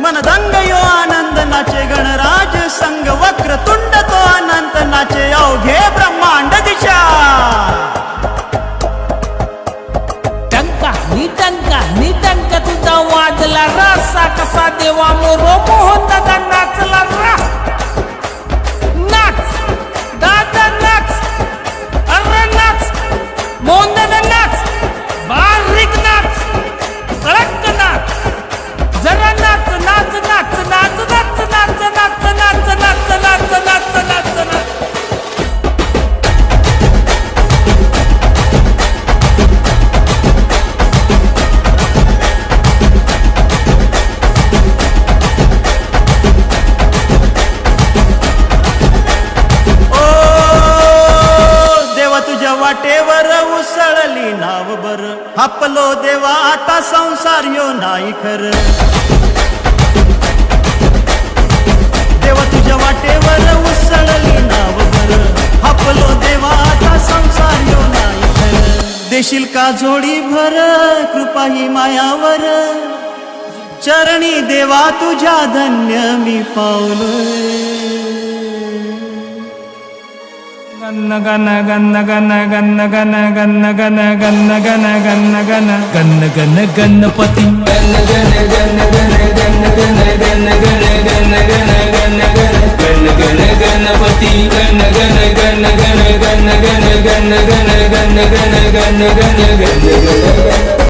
मनदंग यो आनंद नाचे गणराज संग वक्रतुंड तो अनंत नाचे अवघे ब्रह्मांड दिशा टंका निटंका तुझा वाजला रसा कसा देवा मोरो मोहन दादा नाचला रा नाच दादा नाच अरे नाच मोहन दादा नाच बारीक नाच कडक नाच जरा नाच नाच नाच नाच नाच नाच नाच नाच नाच नाच नाच नाच नाच वाटेवर उसळली नाव बर आपलो देवा आता संसार यो नाही खर देवा तुझ्या वाटेवर उसळली नाव बर आपलो देवा आता संसार यो नाही खर देशील का जोडी भर कृपा ही मायावर चरणी देवा तुझ्या धन्य मी पावलोय गन्न गन गन्न गन गन्न गन गन्न गन गन्न गन गन्न गन गन्न गन गणपती गन्न गन गन्न गन गन्न गन गन्न गन गन गन गन गन गन गणपती गन्न गन गन गन गन गन गन गन गन गन गन गन गन